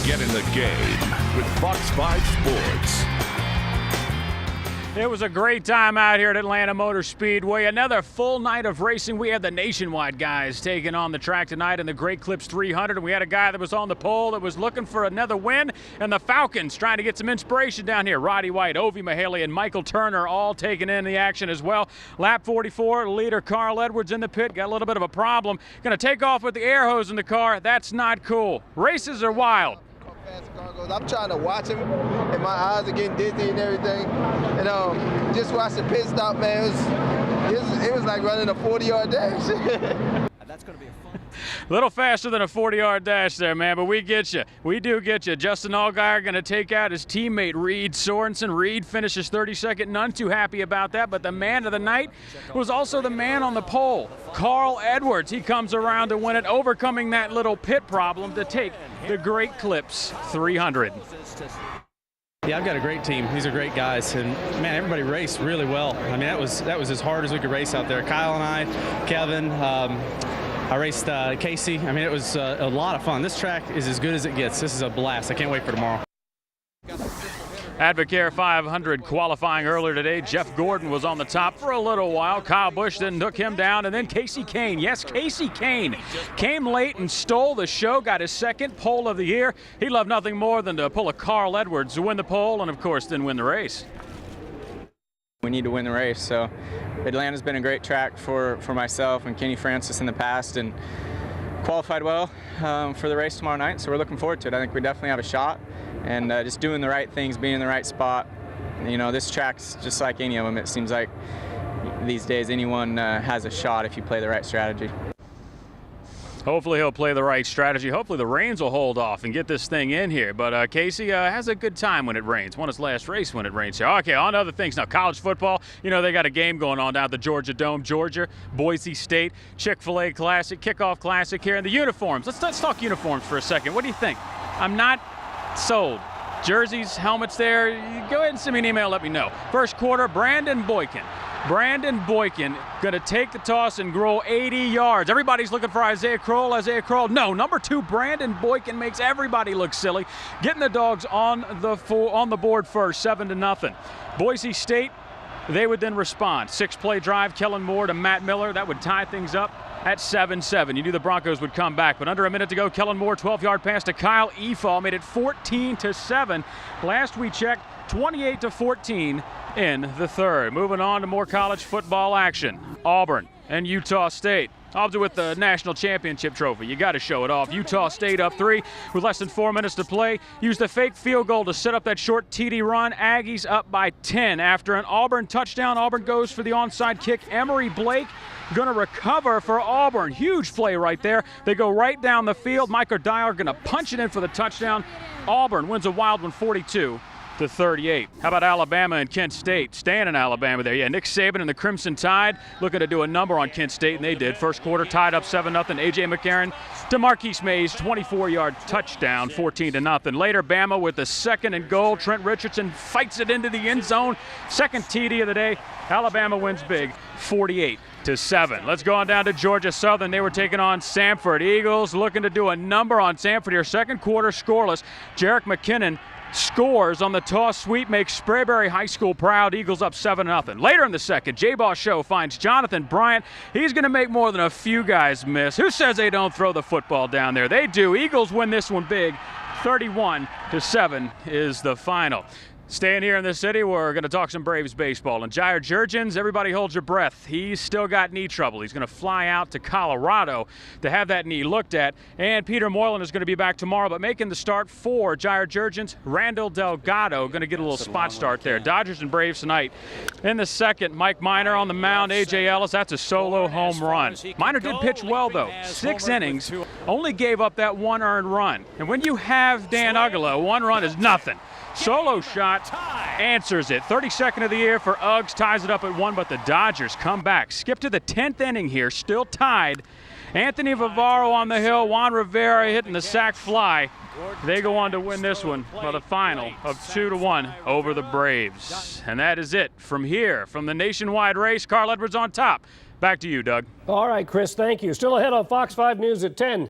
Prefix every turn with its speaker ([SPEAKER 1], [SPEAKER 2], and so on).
[SPEAKER 1] Get in the game with Fox 5 Sports.
[SPEAKER 2] It was a great time out here at Atlanta Motor Speedway. Another full night of racing. We had the Nationwide guys taking on the track tonight in the Great Clips 300. And we had a guy that was on the pole that was looking for another win. And the Falcons trying to get some inspiration down here. Roddy White, Ovi Mahaley, and Michael Turner all taking in the action as well. Lap 44, leader Carl Edwards in the pit. Got a little bit of a problem. Going to take off with the air hose in the car. That's not cool. Races are wild.
[SPEAKER 3] I'm trying to watch him, and my eyes are getting dizzy and everything. And just watch the pit stop, man. It was like running a 40-yard dash.
[SPEAKER 4] That's going to be a fun.
[SPEAKER 2] A little faster than a 40-yard dash there, man, but we get you. We do get you. Justin Allgaier going to take out his teammate, Reed Sorensen. Reed finishes 32nd. None too happy about that, but the man of the night was also the man on the pole, Carl Edwards. He comes around to win it, overcoming that little pit problem to take the Great Clips 300.
[SPEAKER 5] Yeah, I've got a great team. These are great guys, and man, everybody raced really well. I mean, that was as hard as we could race out there. Kyle and I, Kevin, I raced Casey. I mean, it was a lot of fun. This track is as good as it gets. This is a blast. I can't wait for tomorrow.
[SPEAKER 2] Advocare 500 qualifying earlier today. Jeff Gordon was on the top for a little while. Kyle Busch then took him down, and then Casey Kane. Yes, Casey Kane came late and stole the show, got his second pole of the year. He loved nothing more than to pull a Carl Edwards to win the pole and, of course, then win the race.
[SPEAKER 6] We need to win the race, so Atlanta's been a great track for myself and Kenny Francis in the past, and qualified well for the race tomorrow night, so we're looking forward to it. I think we definitely have a shot, and just doing the right things, being in the right spot. You know, this track's just like any of them. It seems like these days anyone has a shot if you play the right strategy.
[SPEAKER 2] Hopefully he'll play the right strategy. Hopefully the rains will hold off and get this thing in here. But Casey has a good time when it rains. Won his last race when it rains here. Okay, on to other things now. College football, you know, they got a game going on down at the Georgia Dome. Georgia, Boise State, Chick-fil-A Classic, Kickoff Classic here. And the uniforms. Let's talk uniforms for a second. What do you think? I'm not sold. Jerseys, helmets there. Go ahead and send me an email. Let me know. First quarter, Brandon Boykin. Brandon Boykin going to take the toss and grow 80 yards. Everybody's looking for Isaiah Crowell. Isaiah Crowell, no. Number 2, Brandon Boykin makes everybody look silly. Getting the Dogs on the board first, 7-0. Boise State, they would then respond. 6-play drive, Kellen Moore to Matt Miller. That would tie things up at 7-7. You knew the Broncos would come back, but under a minute to go, Kellen Moore, 12-yard pass to Kyle Efall, made it 14-7. Last we checked, 28-14 in the third. Moving on to more college football action. Auburn and Utah State. Auburn with the national championship trophy. You got to show it off. Utah State up 3 with less than 4 minutes to play. Used a fake field goal to set up that short TD run. Aggies up by 10 after an Auburn touchdown. Auburn goes for the onside kick. Emory Blake going to recover for Auburn. Huge play right there. They go right down the field. Micah Dyer going to punch it in for the touchdown. Auburn wins a wild one, 42-38. How about Alabama and Kent State? Staying in Alabama there. Yeah, Nick Saban and the Crimson Tide looking to do a number on Kent State, and they did. First quarter tied up 7-0. A.J. McCarron to Marquise Mays, 24-yard touchdown, 14-0. Later, Bama with the 2nd and goal. Trent Richardson fights it into the end zone. Second TD of the day. Alabama wins big, 48-7. Let's go on down to Georgia Southern. They were taking on Samford. Eagles looking to do a number on Samford here. Second quarter scoreless. Jarek McKinnon scores on the toss sweep, makes Sprayberry High School proud. Eagles up 7-0. Later in the second, J-Boss Show finds Jonathan Bryant. He's going to make more than a few guys miss. Who says they don't throw the football down there? They do. Eagles win this one big. 31-7 is the final. Staying here in the city, we're going to talk some Braves baseball. And Jair Jurgens, everybody hold your breath. He's still got knee trouble. He's going to fly out to Colorado to have that knee looked at. And Peter Moylan is going to be back tomorrow, but making the start for Jair Jurgens, Randall Delgado going to get a little spot start there. Dodgers and Braves tonight. In the second, Mike Minor on the mound. A.J. Ellis, that's a solo home run. Minor did pitch well, though. 6 innings, only gave up that 1 earned run. And when you have Dan Uggala, 1 run is nothing. Solo shot, answers it. 32nd of the year for Uggs, ties it up at 1, but the Dodgers come back. Skip to the 10th inning here, still tied. Anthony Vivaro on the hill, Juan Rivera hitting the sac fly. They go on to win this one by the final of 2-1 over the Braves. And that is it from here, from the nationwide race. Carl Edwards on top. Back to you, Doug.
[SPEAKER 7] All right, Chris, thank you. Still ahead on Fox 5 News at 10.